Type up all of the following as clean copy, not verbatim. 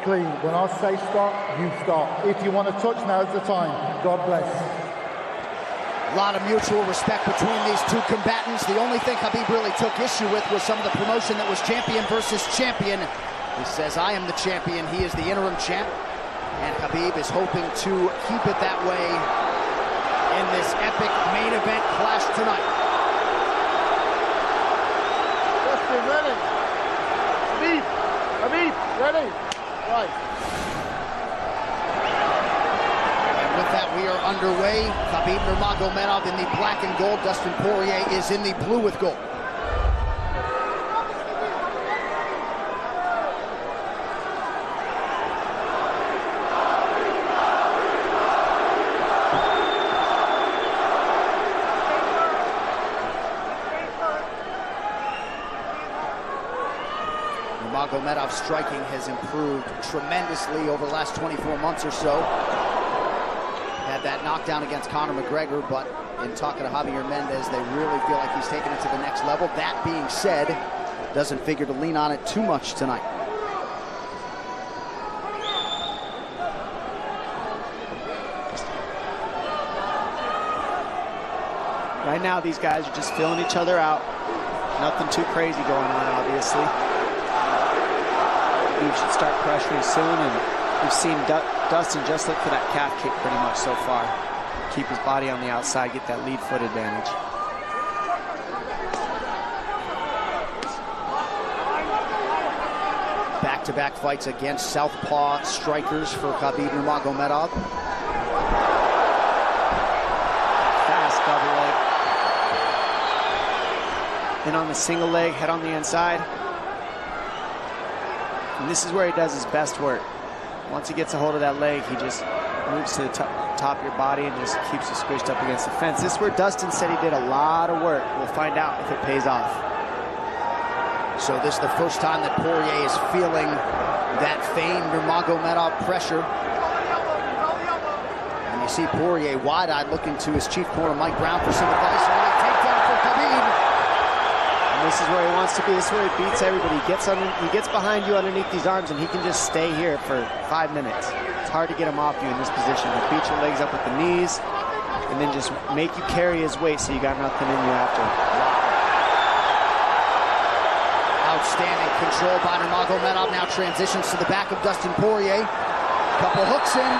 clean. When I say stop, you stop. If you want to touch, now's the time. God bless. A lot of mutual respect between these two combatants. The only thing Khabib really took issue with was some of the promotion that was champion versus champion. He says, I am the champion. He is the interim champ. And Khabib is hoping to keep it that way in this epic main event clash tonight. Justin, ready? Khabib, ready? Right. And with that, we are underway. Khabib Nurmagomedov in the black and gold. Dustin Poirier is in the blue with gold. Nurmagomedov's striking has improved tremendously over the last 24 months or so. Had that knockdown against Conor McGregor, but in talking to Javier Mendez, they really feel like he's taken it to the next level. That being said, doesn't figure to lean on it too much tonight. Right now, these guys are just filling each other out. Nothing too crazy going on, obviously. We should start pressuring soon, and we've seen Dustin just look for that calf kick pretty much so far. Keep his body on the outside, get that lead foot advantage. Back-to-back fights against southpaw strikers for Khabib Nurmagomedov. Fast double leg. Then on the single leg, head on the inside. And this is where he does his best work. Once he gets a hold of that leg, he just moves to the top of your body and just keeps you squished up against the fence. This is where Dustin said he did a lot of work. We'll find out if it pays off. So this is the first time that Poirier is feeling that famed Nurmagomedov pressure. And you see Poirier wide-eyed looking to his chief corner, Mike Brown, for some advice. And a takedown for Khabib. This is where he wants to be. This is where he beats everybody. He gets behind you underneath these arms, and he can just stay here for 5 minutes. It's hard to get him off you in this position. He'll beat your legs up with the knees, and then just make you carry his weight so you got nothing in you after. Outstanding control by Nurmagomedov. Now transitions to the back of Dustin Poirier. Couple hooks in.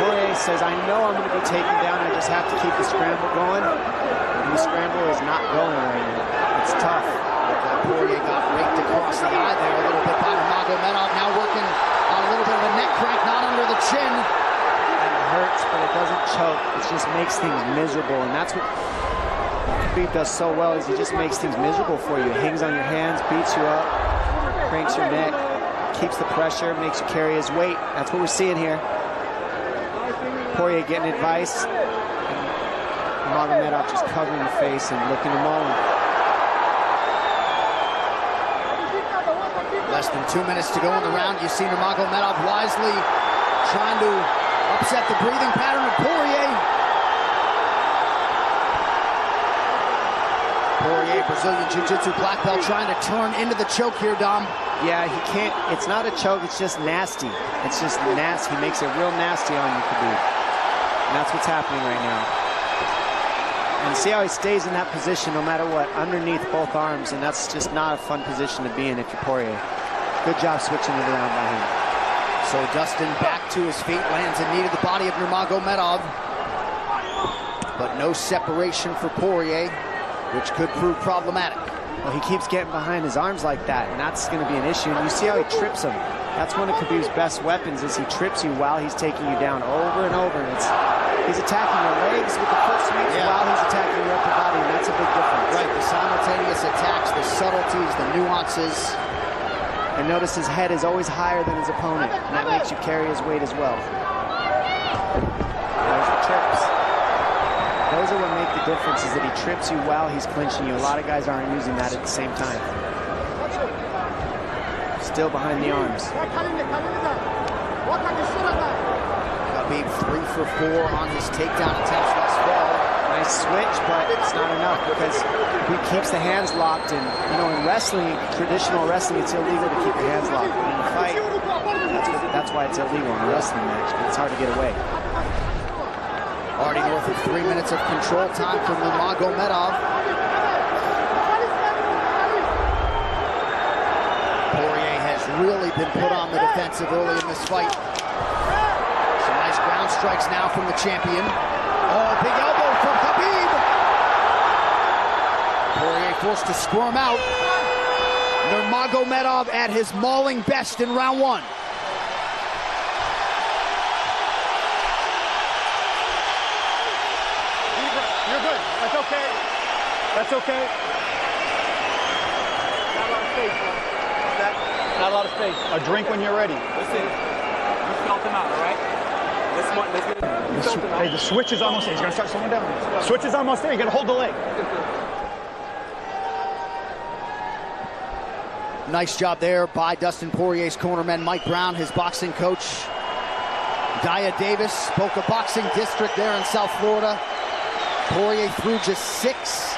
Poirier says, I know I'm going to be taken down. I just have to keep the scramble going. And the scramble is not going right now. It's tough. Poirier got raked across the eye there a little bit by Nurmagomedov. Now working on a little bit of a neck crank, not under the chin. And it hurts, but it doesn't choke. It just makes things miserable. And that's what Khabib does so well, is he just makes things miserable for you. Hangs on your hands, beats you up, cranks your neck, keeps the pressure, makes you carry his weight. That's what we're seeing here. Poirier getting advice, and Nurmagomedov just covering the face and looking to moan. Less than 2 minutes to go in the round. You see Nurmagomedov wisely trying to upset the breathing pattern of Poirier. Poirier, Brazilian Jiu-Jitsu black belt, trying to turn into the choke here, Dom. Yeah, he can't. It's not a choke. It's just nasty. It's just nasty. He makes it real nasty on you, Khabib. And that's what's happening right now. And see how he stays in that position no matter what, underneath both arms, and that's just not a fun position to be in if you're Poirier. Good job switching it around by him. So Dustin back to his feet, lands a knee to the body of Nurmagomedov. But no separation for Poirier, which could prove problematic. Well, he keeps getting behind his arms like that, and that's going to be an issue. And you see how he trips him. That's one of Khabib's best weapons, is he trips you while he's taking you down over and over. And he's attacking your legs with the foot sweeps while he's attacking your upper body, and that's a big difference. Right, the simultaneous attacks, the subtleties, the nuances. And notice his head is always higher than his opponent, and that makes you carry his weight as well. There's the trips. Those are what make the difference, is that he trips you while he's clinching you. A lot of guys aren't using that at the same time. Still behind the arms. Khabib 3 for 4 on his takedown attempts thus far. Nice switch, but it's not enough because He keeps the hands locked, and you know, in wrestling, traditional wrestling, it's illegal to keep your hands locked. But in a fight, that's why it's illegal in a wrestling match. It's hard to get away. Already north of 3 minutes of control time for Nurmagomedov. Poirier has really been put on the defensive early in this fight. Some nice ground strikes now from the champion. Oh, big elbow from Khabib. Poirier forced to squirm out. Nurmagomedov at his mauling best in round one. You're good. That's okay. That's okay. Not a lot of space, bro. Not a lot of space. A drink when you're ready. Listen, you felt him out, all right? Let's get it. Hey, the switch is almost there. He's gonna start slowing down. Switch is almost there. You gotta hold the leg. Nice job there by Dustin Poirier's cornerman, Mike Brown, his boxing coach. Daya Davis, Boca Boxing District there in South Florida. Poirier threw just 6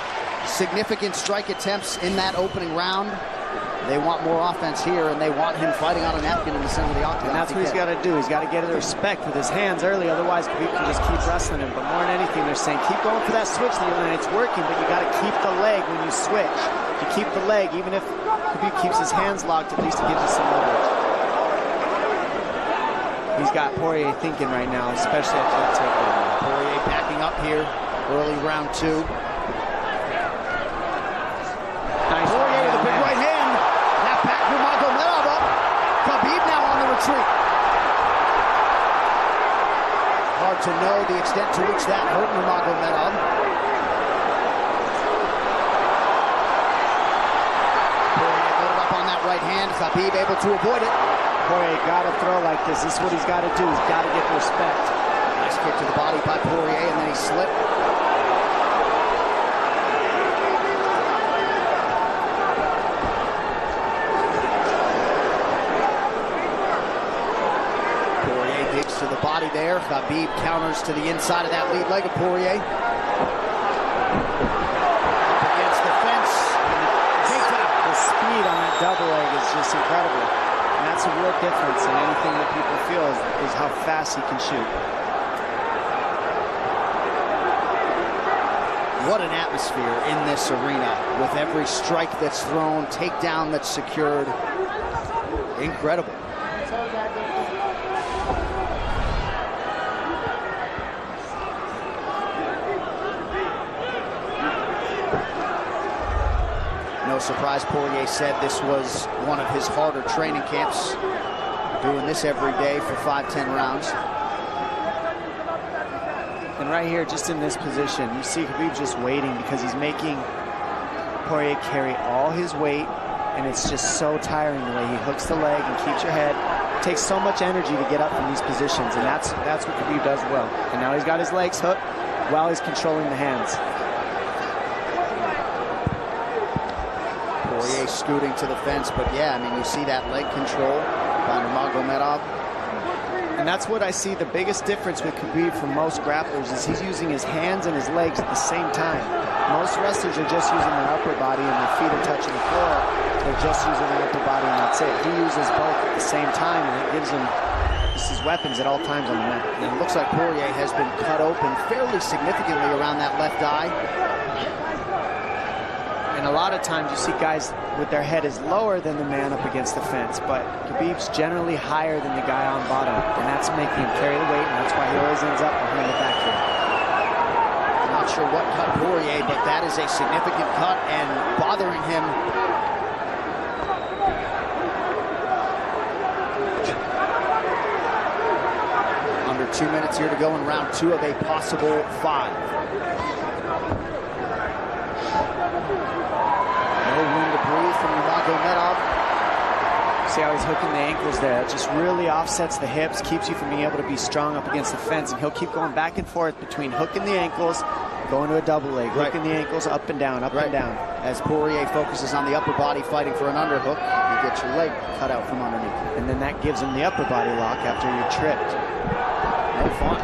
significant strike attempts in that opening round. They want more offense here, and they want him fighting on a napkin in the center of the octagon. And that's what he's got to do. He's got to get the respect with his hands early. Otherwise, Khabib can just keep wrestling him. But more than anything, they're saying keep going for that switch, and it's working. But you got to keep the leg when you switch. You keep the leg, even if Khabib keeps his hands locked. At least it gives you some leverage. He's got Poirier thinking right now, especially after that takedown. Poirier backing up here, early round 2. Nice. Poirier with a big right hand. That back Nurmagomedov up. Khabib now on the retreat. Hard to know the extent to which that hurt Nurmagomedov. Poirier loaded up on that right hand. Khabib able to avoid it. Poirier got to throw like this. This is what he's got to do. He's got to get the respect. Nice kick to the body by Poirier, and then he slipped. Poirier digs to the body there. Khabib counters to the inside of that lead leg of Poirier. Up against the fence. The speed on that double leg is just incredible. And that's a real difference in anything that people feel is how fast he can shoot. What an atmosphere in this arena with every strike that's thrown, takedown that's secured. Incredible. No surprise, Poirier said this was one of his harder training camps. Doing this every day for 5-10 rounds. And right here, just in this position, you see Khabib just waiting because he's making Poirier carry all his weight, and it's just so tiring the way he hooks the leg and keeps your head. It takes so much energy to get up from these positions, and that's what Khabib does well. And now he's got his legs hooked while he's controlling the hands. Poirier scooting to the fence, but yeah, I mean, you see that leg control by Nurmagomedov. And that's what I see the biggest difference with Khabib from most grapplers is he's using his hands and his legs at the same time. Most wrestlers are just using their upper body and their feet are touching the floor. They're just using their upper body and that's it. He uses both at the same time, and it gives him his weapons at all times on the mat. And it looks like Poirier has been cut open fairly significantly around that left eye. And a lot of times you see guys with their head is lower than the man up against the fence, but Khabib's generally higher than the guy on bottom, and that's making him carry the weight, and that's why he always ends up behind the back here. Not sure what cut Poirier, but that is a significant cut and bothering him. Under 2 minutes here to go in round 2 of a possible 5. No room to breathe from Nurmagomedov. See how he's hooking the ankles there. It just really offsets the hips, keeps you from being able to be strong up against the fence, and he'll keep going back and forth between hooking the ankles, going to a double leg, hooking the ankles up and down, up and down. As Poirier focuses on the upper body fighting for an underhook, you get your leg cut out from underneath. And then that gives him the upper body lock after you're tripped. No fun.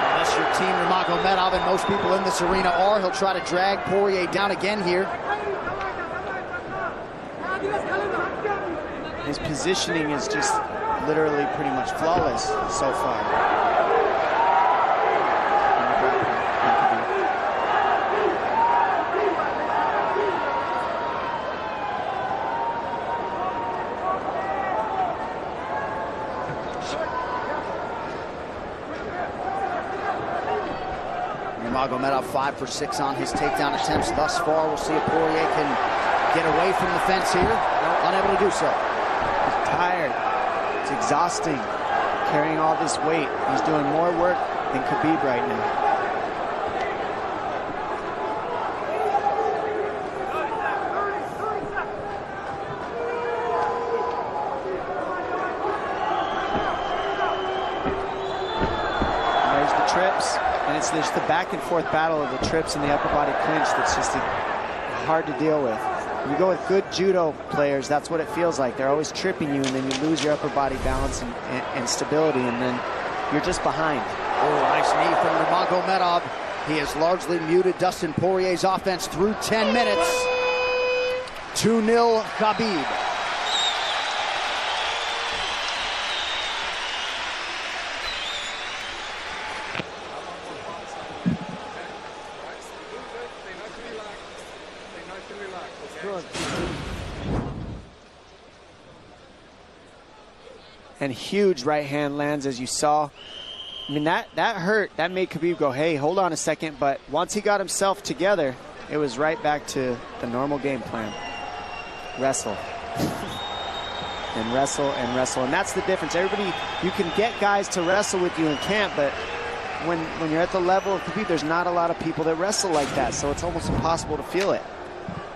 Unless you're Team Nurmagomedov, and most people in this arena are. He'll try to drag Poirier down again here. His positioning is just literally pretty much flawless so far. Nurmagomedov 5 for 6 on his takedown attempts thus far. We'll see if Poirier can get away from the fence here. No, unable to do so. He's tired. It's exhausting carrying all this weight. He's doing more work than Khabib right now. There's the trips, and it's just the back and forth battle of the trips and the upper body clinch that's just hard to deal with. When you go with good judo players, that's what it feels like. They're always tripping you, and then you lose your upper body balance and stability, and then you're just behind. Oh, nice knee from Nurmagomedov. He has largely muted Dustin Poirier's offense through 10 minutes. 2-0 Khabib. And huge right hand lands, as you saw. I mean, that hurt. That made Khabib go, hey, hold on a second. But once he got himself together, it was right back to the normal game plan. Wrestle. And wrestle and wrestle. And that's the difference. Everybody, you can get guys to wrestle with you in camp, but when you're at the level of Khabib, there's not a lot of people that wrestle like that. So it's almost impossible to feel it.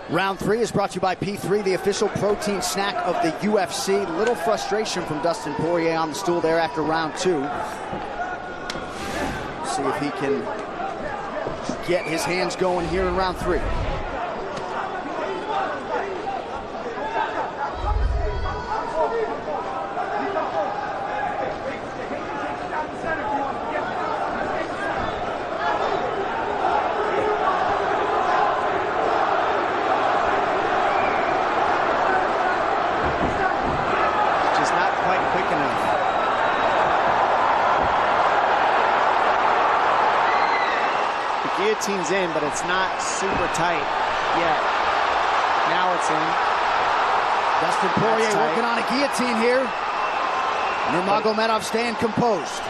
Round 3 is brought to you by P3, the official protein snack of the UFC. Little frustration from Dustin Poirier on the stool there after round 2. See if he can get his hands going here in round 3. Guillotine's in, but it's not super tight yet. Now it's in. Dustin Poirier working on a guillotine here. Nurmagomedov staying composed.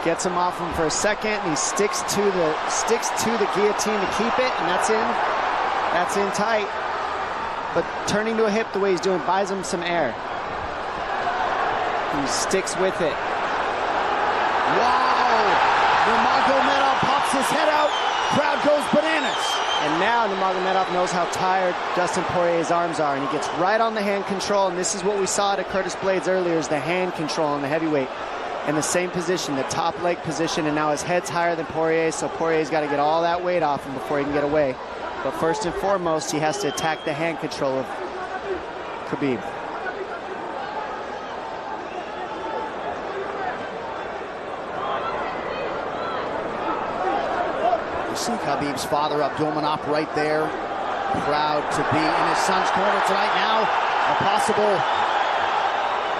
Gets him off him for a second, and he sticks to the guillotine to keep it, and that's in. That's in tight. But turning to a hip the way he's doing buys him some air. He sticks with it. Wow! Nurmagomedov pops his head out, crowd goes bananas. And now Nurmagomedov knows how tired Dustin Poirier's arms are, and he gets right on the hand control, and this is what we saw at Curtis Blades earlier, is the hand control on the heavyweight. In the same position, the top leg position, and now his head's higher than Poirier's, so Poirier's got to get all that weight off him before he can get away. But first and foremost, he has to attack the hand control of Khabib. See Khabib's father, Abdulmanap, right there. Proud to be in his son's corner tonight. Now, a possible...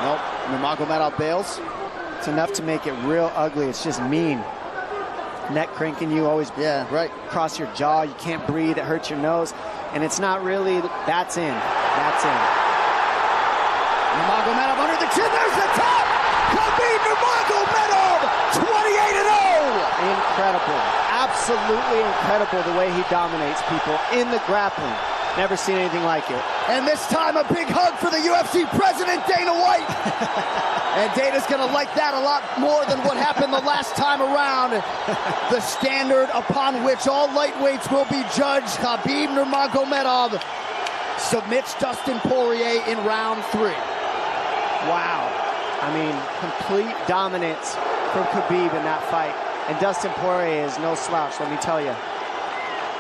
Nope, Nurmagomedov bails. It's enough to make it real ugly. It's just mean. Neck cranking you, always cross your jaw. You can't breathe. It hurts your nose. And it's not really... That's in. That's in. Nurmagomedov under the chin. There's the top! Khabib Nurmagomedov, 28-0! Incredible. Absolutely incredible the way he dominates people in the grappling. Never seen anything like it. And this time a big hug for the UFC president, Dana White. And Dana's gonna like that a lot more than what happened the last time around. The standard upon which all lightweights will be judged. Khabib Nurmagomedov submits Dustin Poirier in round 3. Wow. I mean, complete dominance from Khabib in that fight. And Dustin Poirier is no slouch, let me tell you.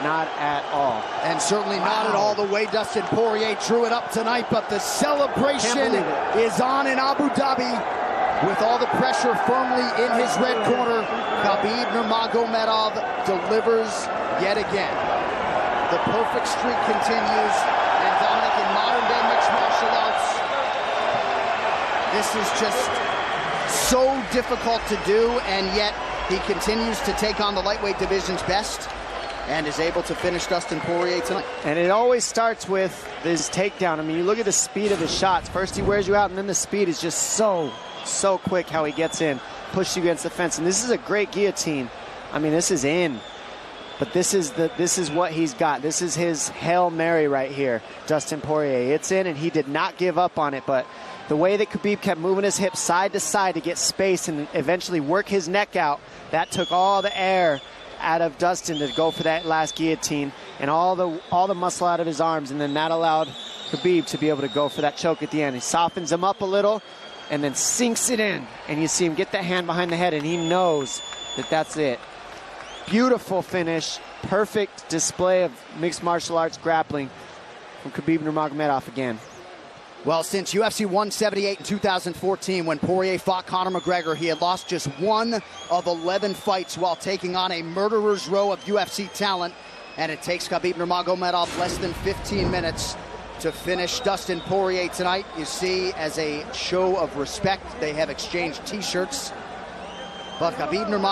Not at all. And certainly not at all the way Dustin Poirier drew it up tonight, but the celebration is on in Abu Dhabi. With all the pressure firmly in his red corner, Khabib Nurmagomedov delivers yet again. The perfect streak continues, and Dominic, in modern-day mixed martial arts, this is just so difficult to do, and yet he continues to take on the lightweight division's best and is able to finish Dustin Poirier tonight. And it always starts with this takedown. I mean, you look at the speed of his shots. First he wears you out, and then the speed is just so quick how he gets in, pushes you against the fence. And this is a great guillotine. I mean, this is in. But this is what he's got. This is his Hail Mary right here, Dustin Poirier. It's in, and he did not give up on it. But the way that Khabib kept moving his hips side to side to get space and eventually work his neck out, that took all the air out of Dustin to go for that last guillotine, and all the muscle out of his arms, and then that allowed Khabib to be able to go for that choke at the end. He softens him up a little and then sinks it in, and you see him get that hand behind the head, and he knows that that's it. Beautiful finish, perfect display of mixed martial arts grappling from Khabib Nurmagomedov again. Well, since UFC 178 in 2014, when Poirier fought Conor McGregor, he had lost just 1 of 11 fights while taking on a murderer's row of UFC talent. And it takes Khabib Nurmagomedov less than 15 minutes to finish Dustin Poirier tonight. You see, as a show of respect, they have exchanged T-shirts. But Khabib Nurmagomedov